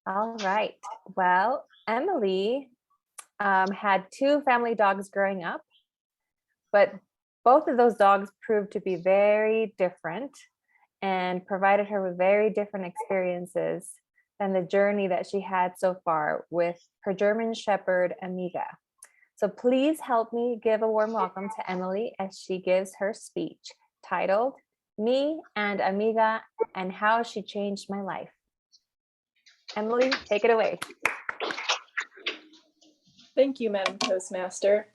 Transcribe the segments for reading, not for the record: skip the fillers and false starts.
All right. Well, Emmele had two family dogs growing up, but both of those dogs proved to be very different and provided her with very different experiences than the journey that she had so far with her German Shepherd, Amiga. So please help me give a warm welcome to Emmele as she gives her speech titled Me and Amiga and How She Changed My Life. Emmele, take it away. Thank you, Madam Postmaster.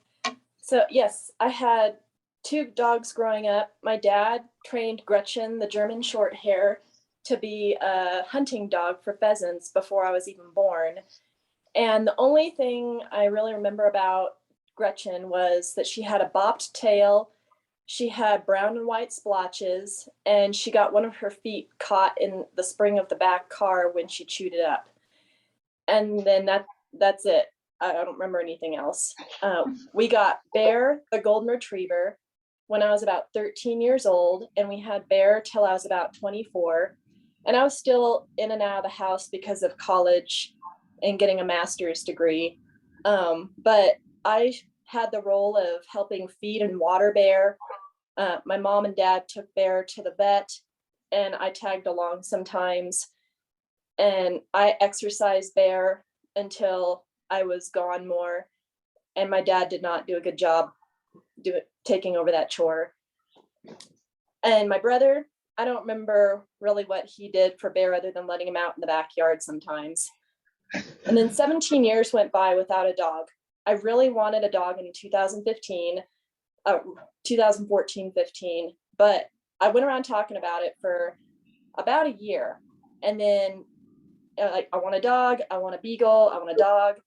So yes, I had two dogs growing up. My dad trained Gretchen, the German short hair, to be a hunting dog for pheasants before I was even born. And the only thing I really remember about Gretchen was that she had a bopped tail, she had brown and white splotches, and she got one of her feet caught in the spring of the back car when she chewed it up. And then that's it. I don't remember anything else. We got Bear, the golden retriever, when I was about 13 years old, and we had Bear till I was about 24. And I was still in and out of the house because of college and getting a master's degree. But I had the role of helping feed and water Bear. My mom and dad took Bear to the vet, and I tagged along sometimes. And I exercised Bear until I was gone more, and my dad did not do a good job taking over that chore. And my brother, I don't remember really what he did for Bear other than letting him out in the backyard sometimes. And then 17 years went by without a dog. I really wanted a dog in 2014, 15, but I went around talking about it for about a year. And then like, I want a dog, I want a beagle, I want a dog.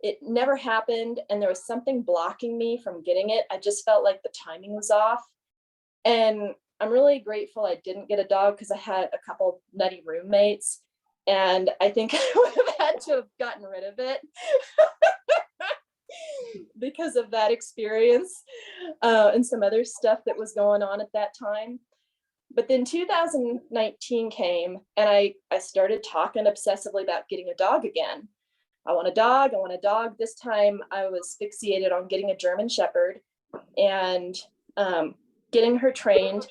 It never happened, and there was something blocking me from getting it. I just felt like the timing was off. And I'm really grateful I didn't get a dog because I had a couple nutty roommates, and I think I would have had to have gotten rid of it because of that experience and some other stuff that was going on at that time. But then 2019 came, and I started talking obsessively about getting a dog again. I want a dog, I want a dog. This time I was fixated on getting a German Shepherd and getting her trained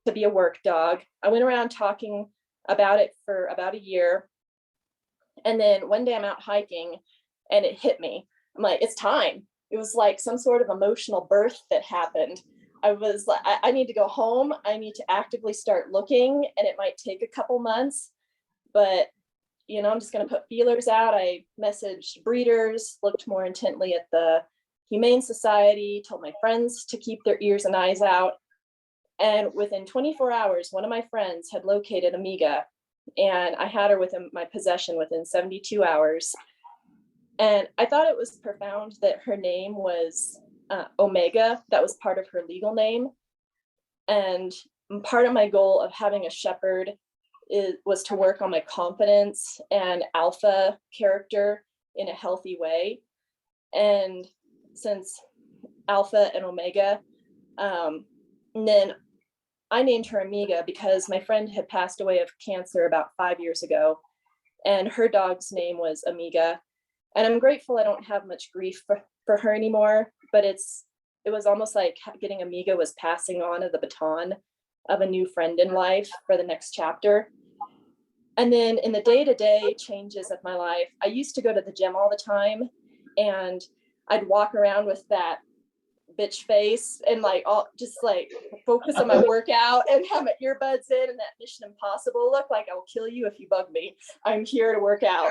to be a work dog. I went around talking about it for about a year. And then one day I'm out hiking and it hit me. I'm like, it's time. It was like some sort of emotional birth that happened. I was like, I need to go home. I need to actively start looking, and it might take a couple months, but you know, I'm just going to put feelers out. I messaged breeders, looked more intently at the Humane Society, told my friends to keep their ears and eyes out. And within 24 hours, one of my friends had located Amiga, and I had her within my possession within 72 hours. And I thought it was profound that her name was Omega. That was part of her legal name. And part of my goal of having a shepherd was to work on my confidence and alpha character in a healthy way. And since Alpha and Omega, and then I named her Amiga because my friend had passed away of cancer about 5 years ago, and her dog's name was Amiga. And I'm grateful I don't have much grief for her anymore, but it was almost like getting Amiga was passing on of the baton of a new friend in life for the next chapter. And then in the day-to-day changes of my life, I used to go to the gym all the time, and I'd walk around with that bitch face and like all just like focus on my workout and have my earbuds in and that Mission Impossible look, like I'll kill you if you bug me. I'm here to work out.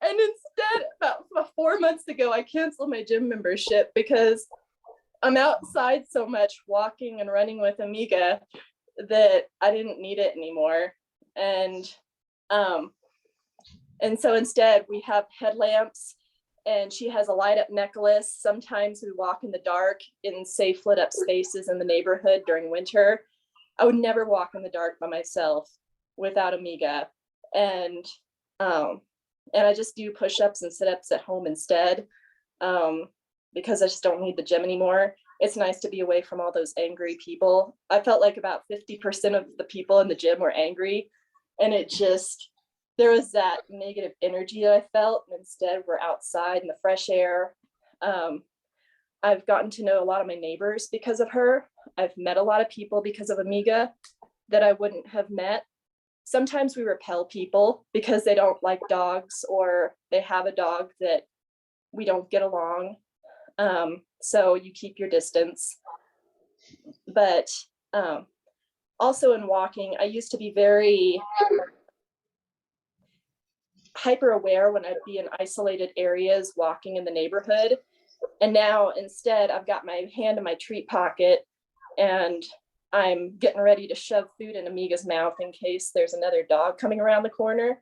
And instead, about 4 months ago, I canceled my gym membership because I'm outside so much walking and running with Amiga that I didn't need it anymore. And so instead we have headlamps, and she has a light up necklace. Sometimes we walk in the dark in safe lit up spaces in the neighborhood during winter. I would never walk in the dark by myself without Amiga. and and I just do push-ups and sit-ups at home instead, because I just don't need the gym anymore. It's nice to be away from all those angry people. I felt like about 50% of the people in the gym were angry, and it just, there was that negative energy that I felt, and instead we're outside in the fresh air. I've gotten to know a lot of my neighbors because of her. I've met a lot of people because of Amiga that I wouldn't have met. Sometimes we repel people because they don't like dogs, or they have a dog that we don't get along. So you keep your distance. But also in walking, I used to be very hyper aware when I'd be in isolated areas walking in the neighborhood. And now instead, I've got my hand in my treat pocket and I'm getting ready to shove food in Amiga's mouth in case there's another dog coming around the corner.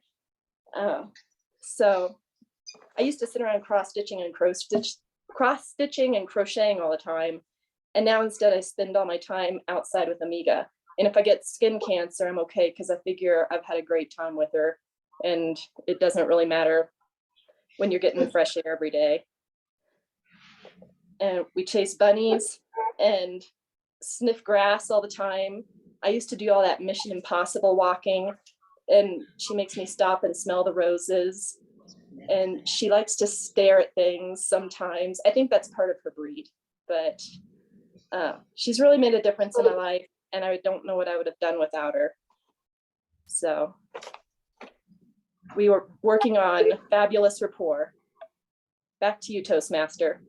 So I used to sit around cross-stitching and crocheting all the time. And now instead I spend all my time outside with Amiga. And if I get skin cancer, I'm okay, because I figure I've had a great time with her. And it doesn't really matter when you're getting the fresh air every day. And we chase bunnies and sniff grass all the time. I used to do all that Mission Impossible walking, and she makes me stop and smell the roses. And she likes to stare at things sometimes. I think that's part of her breed, but she's really made a difference in my life, and I don't know what I would have done without her. So we were working on fabulous rapport. Back to you, Toastmaster.